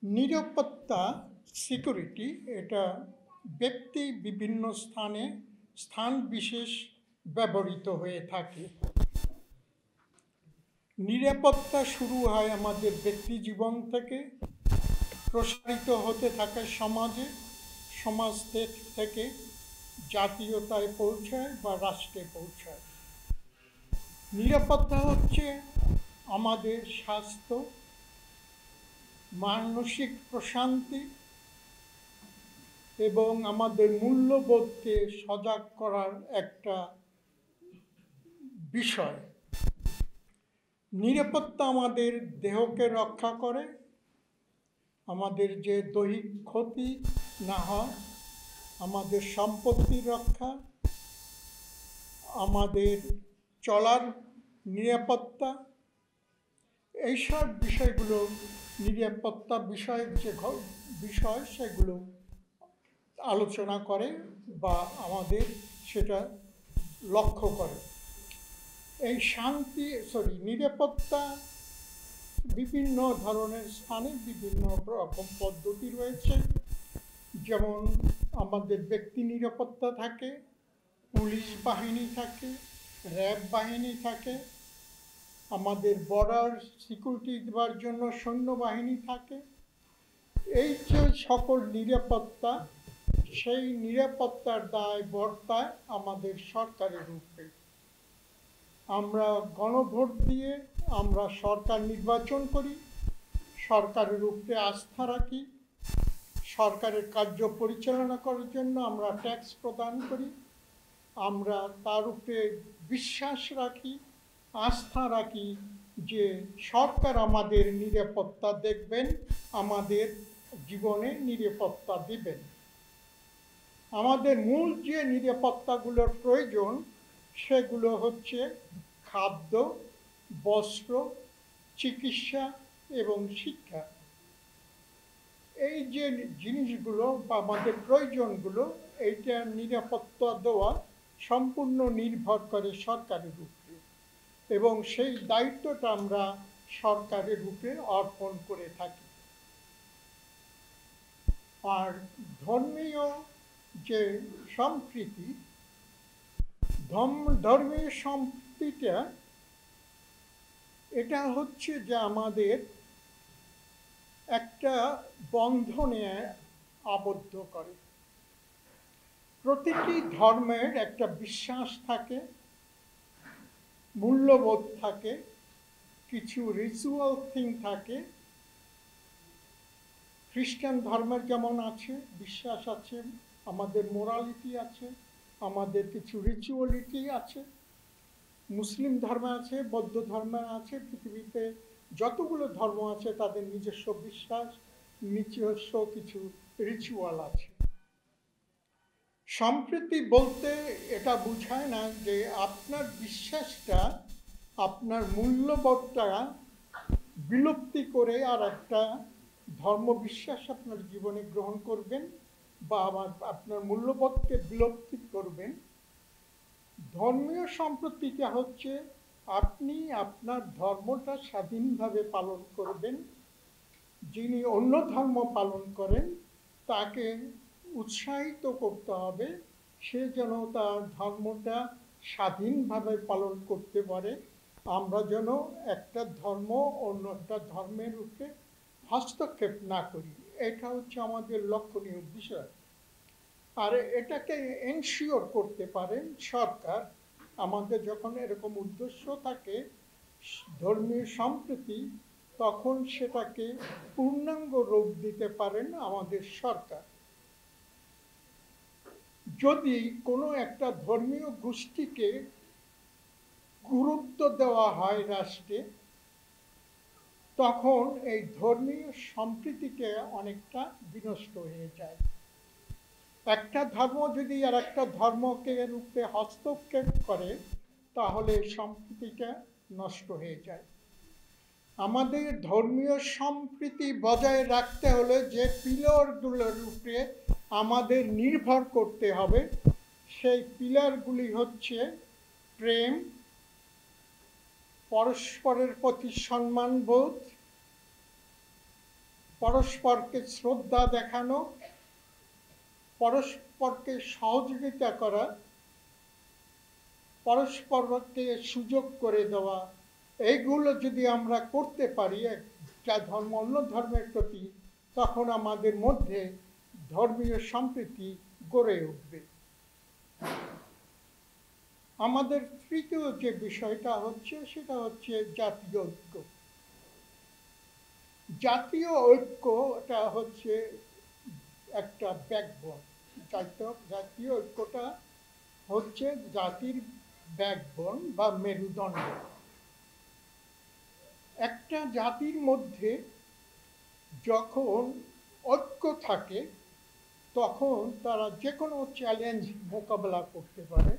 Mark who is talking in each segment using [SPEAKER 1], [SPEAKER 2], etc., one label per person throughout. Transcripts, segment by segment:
[SPEAKER 1] নিরাপত্তা সিকিউরিটি এটা ব্যক্তি বিভিন্ন স্থান বিশেষ ব্যবহৃত হয়ে থাকে। নিরাপত্তা শুরু হয় আমাদের ব্যক্তি জীবন থেকে, প্রসারিত হতে থাকে সমাজ থেকে জাতীয়তায় পৌঁছায় বা রাষ্ট্রে পৌঁছায়। নিরাপত্তা হচ্ছে আমাদের স্বাস্থ্য, মানসিক প্রশান্তি এবং আমাদের মূল্যবোধকে সজাগ করার একটা বিষয়। নিরাপত্তা আমাদের দেহকে রক্ষা করে, আমাদের যে দৈহিক ক্ষতি না হয়, আমাদের সম্পত্তির রক্ষা, আমাদের চলার নিরাপত্তা, এইসব বিষয়গুলো নিরাপত্তা বিষয়ক যে বিষয় সেগুলো আলোচনা করে বা আমাদের সেটা লক্ষ্য করে। এই নিরাপত্তা বিভিন্ন ধরনের স্থানে বিভিন্ন রকম পদ্ধতি রয়েছে। যেমন আমাদের ব্যক্তি নিরাপত্তা থাকে, পুলিশ বাহিনী থাকে, র্যাব বাহিনী থাকে, আমাদের বর্ডার সিকিউরিটি দেওয়ার জন্য সৈন্যবাহিনী থাকে। এই যে সকল নিরাপত্তা, সেই নিরাপত্তার দায় বর্তায় আমাদের সরকারের উপরে। আমরা গণভোট দিয়ে আমরা সরকার নির্বাচন করি, সরকারের উপরে আস্থা রাখি, সরকারের কার্য পরিচালনা করার জন্য আমরা ট্যাক্স প্রদান করি, আমরা তার উপরে বিশ্বাস রাখি, আস্থা রাখি যে সরকার আমাদের নিরাপত্তা দেখবেন, আমাদের জীবনে নিরাপত্তা দিবেন। আমাদের মূল যে নিরাপত্তাগুলোর প্রয়োজন সেগুলো হচ্ছে খাদ্য, বস্ত্র, চিকিৎসা এবং শিক্ষা। এই যে জিনিসগুলো বা আমাদের প্রয়োজনগুলো, এইটা নিরাপত্তা দেওয়া সম্পূর্ণ নির্ভর করে সরকারের উপরে এবং সেই দায়িত্বটা আমরা সরকারের উপরে অর্পণ করে থাকি। আর ধর্মীয় যে সম্প্রীতি, ধর্মীয় সম্প্রীতিটা এটা হচ্ছে যে আমাদের একটা বন্ধনে আবদ্ধ করে। প্রতিটি ধর্মের একটা বিশ্বাস থাকে, মূল্যবোধ থাকে, কিছু রিচুয়াল থিং থাকে। খ্রিস্টান ধর্মের যেমন আছে, বিশ্বাস আছে, আমাদের মোরালিটি আছে, আমাদের কিছু রিচুয়ালিটি আছে। মুসলিম ধর্মে আছে, বৌদ্ধ ধর্মে আছে, পৃথিবীতে যতগুলো ধর্ম আছে তাদের নিজস্ব বিশ্বাস, নিজস্ব কিছু রিচুয়াল আছে। সম্প্রীতি বলতে এটা বোঝায় না যে আপনার বিশ্বাসটা, আপনার মূল্যবোধটা বিলুপ্তি করে আর একটা ধর্ম বিশ্বাস আপনার জীবনে গ্রহণ করবেন বা আপনার মূল্যবোধকে বিলুপ্তি করবেন। ধর্মীয় সম্প্রীতিটা হচ্ছে আপনি আপনার ধর্মটা স্বাধীনভাবে পালন করবেন, যিনি অন্য ধর্ম পালন করেন তাকে উৎসাহিত করতে হবে সে যেন তার ধর্মটা স্বাধীনভাবে পালন করতে পারে। আমরা যেন একটা ধর্ম অন্য একটা ধর্মের উপরে হস্তক্ষেপ না করি, এটা হচ্ছে আমাদের লক্ষণীয় বিষয়। আর এটাকে এনশিওর করতে পারেন সরকার। আমাদের যখন এরকম উদ্দেশ্য থাকে ধর্মীয় সম্প্রীতি, তখন সেটাকে পূর্ণাঙ্গ রূপ দিতে পারেন আমাদের সরকার। যদি কোনো একটা ধর্মীয় গোষ্ঠীকে গুরুত্ব দেওয়া হয় রাষ্ট্রে, তখন এই ধর্মীয় সম্প্রীতিকে অনেকটা বিনষ্ট হয়ে যায়। একটা ধর্ম যদি আর একটা ধর্মকে রূপে হস্তক্ষেপ করে তাহলে সম্প্রীতিটা নষ্ট হয়ে যায়। আমাদের ধর্মীয় সম্প্রীতি বজায় রাখতে হলে যে পিলারগুলোর উপরে আমাদের নির্ভর করতে হবে, সেই পিলারগুলি হচ্ছে প্রেম, পরস্পরের প্রতি সম্মানবোধ, পরস্পরকে শ্রদ্ধা দেখানো, পরস্পরকে সহযোগিতা করা, পরস্পরকে সুযোগ করে দেওয়া, এইগুলো যদি আমরা করতে পারি একটা ধর্ম অন্য ধর্মের প্রতি, তখন আমাদের মধ্যে ধর্মীয় সম্প্রীতি গড়ে উঠবে। আমাদের তৃতীয় যে বিষয়টা হচ্ছে সেটা হচ্ছে জাতীয় ঐক্য। জাতীয় ঐক্যটা হচ্ছে একটা ব্যাকবোন। জাতীয় ঐক্যটা হচ্ছে জাতির ব্যাকবোন বা মেরুদণ্ড। একটা জাতির মধ্যে যখন ঐক্য থাকে তখন তারা যে কোনো চ্যালেঞ্জ মোকাবেলা করতে পারে,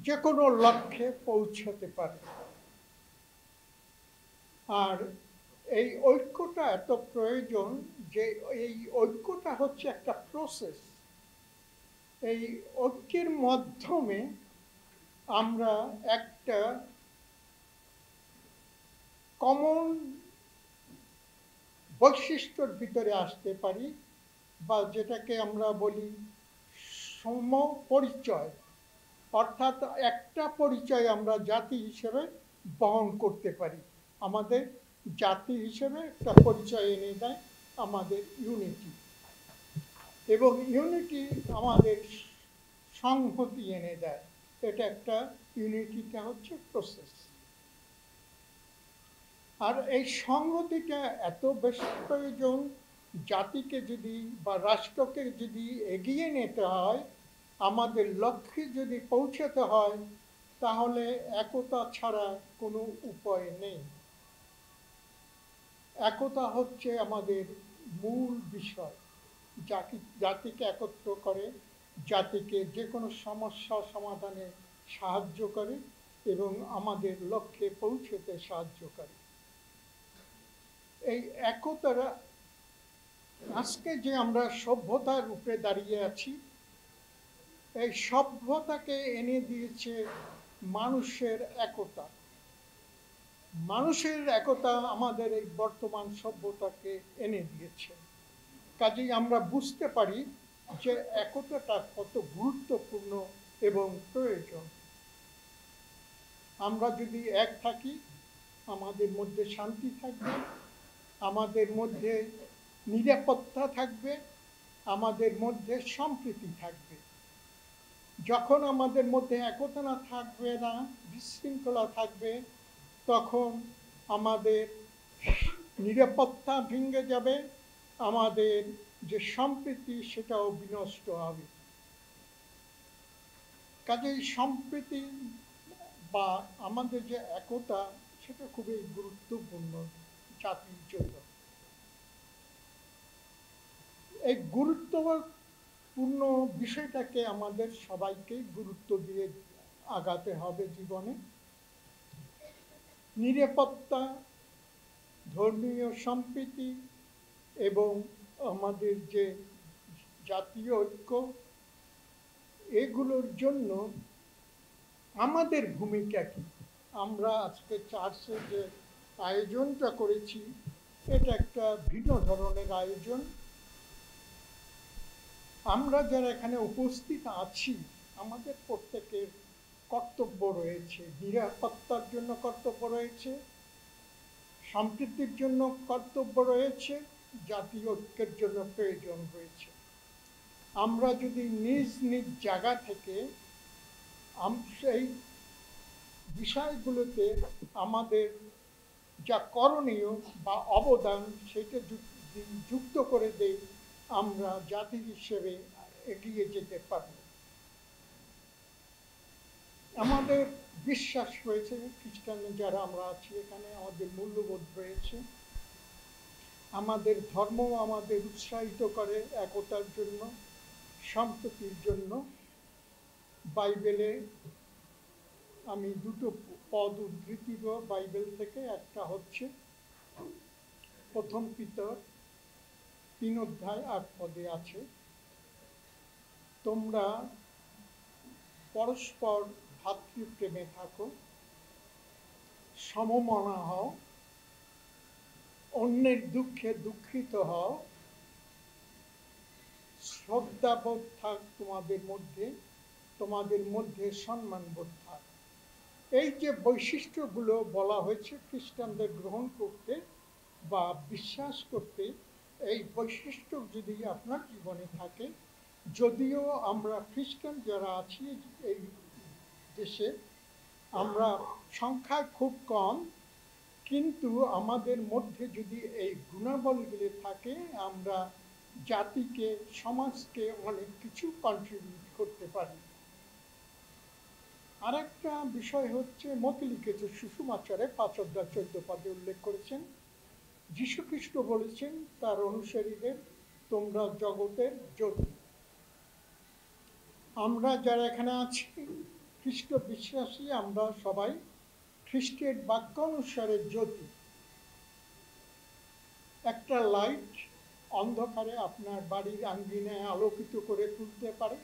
[SPEAKER 1] যে কোনো লক্ষ্যে পৌঁছাতে পারে। আর এই ঐক্যটা এত প্রয়োজন যে এই ঐক্যটা হচ্ছে একটা প্রসেস। এই ঐক্যের মাধ্যমে আমরা একটা কমন বৈশিষ্ট্যর ভিতরে আসতে পারি, বা যেটাকে আমরা বলি সম পরিচয়। অর্থাৎ একটা পরিচয় আমরা জাতি হিসেবে বহন করতে পারি। আমাদের জাতি হিসেবে একটা পরিচয় এনে দেয় আমাদের ইউনিটি, এবং ইউনিটি আমাদের সংহতি এনে দেয়। এটা একটা ইউনিটিটা হচ্ছে প্রসেস। আর এই সংহতিটা এত বেশি প্রয়োজন, জাতিকে যদি বা রাষ্ট্রকে যদি এগিয়ে নিতে হয়, আমাদের লক্ষ্যে যদি পৌঁছাতে হয়, তাহলে একতা ছাড়া কোনো উপায় নেই। একতা হচ্ছে আমাদের মূল বিষয়। জাতিকে একত্র করে, জাতিকে যে কোনো সমস্যা সমাধানে সাহায্য করে এবং আমাদের লক্ষ্যে পৌঁছতে সাহায্য করে। এই একতারা আজকে যে আমরা সভ্যতার উপরে দাঁড়িয়ে আছি, এই সভ্যতাকে এনে দিয়েছে মানুষের একতা। মানুষের একতা আমাদের এই বর্তমান সভ্যতাকে এনে দিয়েছে। কাজেই আমরা বুঝতে পারি যে একতাটা কত গুরুত্বপূর্ণ এবং প্রয়োজন। আমরা যদি এক থাকি, আমাদের মধ্যে শান্তি থাকবে, আমাদের মধ্যে নিরাপত্তা থাকবে, আমাদের মধ্যে সম্প্রীতি থাকবে। যখন আমাদের মধ্যে একতা না থাকবে, না বিশৃঙ্খলা থাকবে, তখন আমাদের নিরাপত্তা ভেঙে যাবে, আমাদের যে সম্প্রীতি সেটাও বিনষ্ট হবে। কাজেই সম্প্রীতি বা আমাদের যে একতা, সেটা খুবই গুরুত্বপূর্ণ জাতির জন্য। এই গুরুত্বপূর্ণ বিষয়টাকে আমাদের সবাইকে গুরুত্ব দিয়ে আগাতে হবে জীবনে। নিরাপত্তা, ধর্মীয় সম্প্রীতি এবং আমাদের যে জাতীয় ঐক্য, এগুলোর জন্য আমাদের ভূমিকা কি? আমরা আজকে চার্চে যে আয়োজনটা করেছি, এটা একটা ভিন্ন ধরনের আয়োজন। আমরা যারা এখানে উপস্থিত আছি, আমাদের প্রত্যেকের কর্তব্য রয়েছে। নিরাপত্তার জন্য কর্তব্য রয়েছে, সম্প্রীতির জন্য কর্তব্য রয়েছে, জাতীয় ঐক্যের জন্য প্রয়োজন রয়েছে। আমরা যদি নিজ নিজ জায়গা থেকে সেই বিষয়গুলোতে আমাদের যা করণীয় বা অবদান, সেটা যুক্ত করে দেই, আমরা জাতি হিসেবে এগিয়ে যেতে পারব। আমাদের বিশ্বাস রয়েছে, খ্রিস্টান যারা আমরা আছি এখানে, আমাদের মূল্যবোধ রয়েছে। আমাদের ধর্ম আমাদের উৎসাহিত করে একতার জন্য, সম্প্রীতির জন্য। বাইবেলে আমি দুটো পদ উদ্ধৃতি বাইবেল থেকে। একটা হচ্ছে প্রথম পিতর 3:8 আছে, তোমরা পরস্পর ভাতৃপ্রেমে থাকো, সমমনা হও, অন্যের দুঃখে দুঃখিত হও, শ্রদ্ধাবোধ থাক তোমাদের মধ্যে সম্মানবোধ থাক। এই যে বৈশিষ্ট্যগুলো বলা হয়েছে খ্রিস্টানদের গ্রহণ করতে বা বিশ্বাস করতে, এই বৈশিষ্ট্য যদি আপনার জীবনে থাকে, যদিও আমরা খ্রিস্টান যারা আছি এই দেশে আমরা সংখ্যায় খুব কম, কিন্তু আমাদের মধ্যে যদি এই গুণাবলীগুলি থাকে, আমরা জাতিকে, সমাজকে অনেক কিছু কন্ট্রিবিউট করতে পারি। আর একটা বিষয় হচ্ছে, মতি লিখেছে সুষমাচারে 5:14 উল্লেখ করেছেন, যীশু খ্রিস্ট বলেছেন তার অনুসারীদের, তোমরা জগতের জ্যোতি। আমরা যারা এখানে আছি খ্রিস্ট বিশ্বাসী, আমরা সবাই খ্রিস্টের বাক্য অনুসারে জ্যোতি। একটা লাইট অন্ধকারে আপনার বাড়ির আঙ্গিনায় আলোকিত করে তুলতে পারে,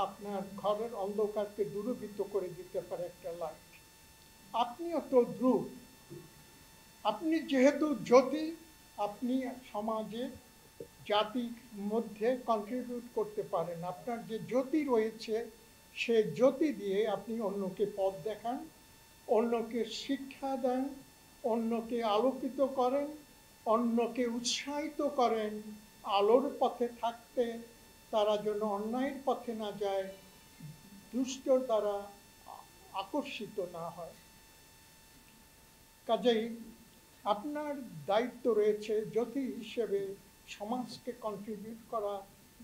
[SPEAKER 1] আপনার ঘরের অন্ধকারকে দূরীভূত করে দিতে পারে একটা লাইট। আপনিও তো ধ্রুব, আপনি যেহেতু জ্যোতি, আপনি সমাজে জাতির মধ্যে কন্ট্রিবিউট করতে পারেন। আপনার যে জ্যোতি রয়েছে সে জ্যোতি দিয়ে আপনি অন্যকে পথ দেখান, অন্যকে শিক্ষা দেন, অন্যকে আলোকিত করেন, অন্যকে উৎসাহিত করেন আলোর পথে থাকতে, তারা যেন অন্যায়ের পথে না যায়, দুষ্টর দ্বারা আকর্ষিত না হয়। কাজেই আপনার দায়িত্ব রয়েছে জ্যোতি হিসেবে সমাজকে কন্ট্রিবিউট করা,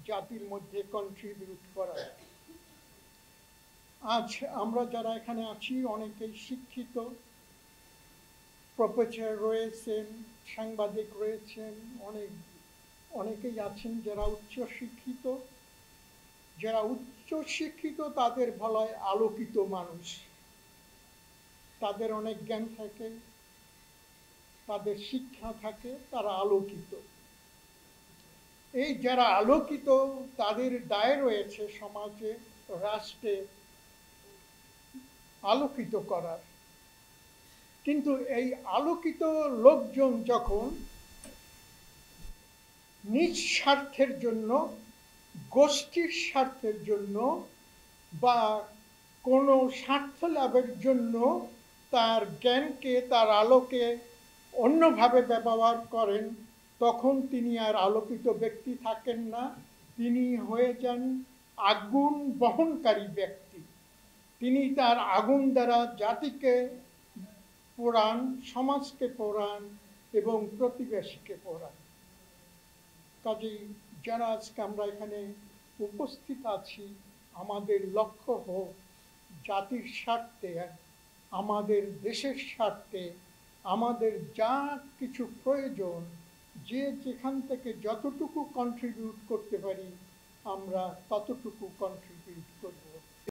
[SPEAKER 1] জাতির মধ্যে কন্ট্রিবিউট করা। আজ আমরা যারা এখানে আছি অনেকেই শিক্ষিত, প্রফেসর রয়েছেন, সাংবাদিক রয়েছেন, অনেকেই আছেন যারা উচ্চশিক্ষিত। যারা উচ্চশিক্ষিত তাদের বলা হয় আলোকিত মানুষ। তাদের অনেক জ্ঞান থাকে, তাদের শিক্ষা থাকে, তারা আলোকিত। এই যারা আলোকিত তাদের দায় রয়েছে সমাজে, রাষ্ট্রে আলোকিত করার। কিন্তু এই আলোকিত লোকজন যখন নিজ স্বার্থের জন্য, গোষ্ঠীর স্বার্থের জন্য বা কোনো স্বার্থ লাভের জন্য তার জ্ঞানকে, তার আলোকে অন্যভাবে ব্যবহার করেন, তখন তিনি আর আলোকিত ব্যক্তি থাকেন না, তিনি হয়ে যান আগুন বহনকারী ব্যক্তি। তিনি তার আগুন দ্বারা জাতিকে পোড়ান, সমাজকে পোড়ান এবং প্রতিবেশীকে পোড়ান। কাজেই যারা আজকে আমরা এখানে উপস্থিত আছি, আমাদের লক্ষ্য হোক জাতির স্বার্থে, আমাদের দেশের স্বার্থে, আমাদের যা কিছু প্রয়োজন, যে যেখান থেকে যতটুকু কন্ট্রিবিউট করতে পারি আমরা ততটুকু কন্ট্রিবিউট করব।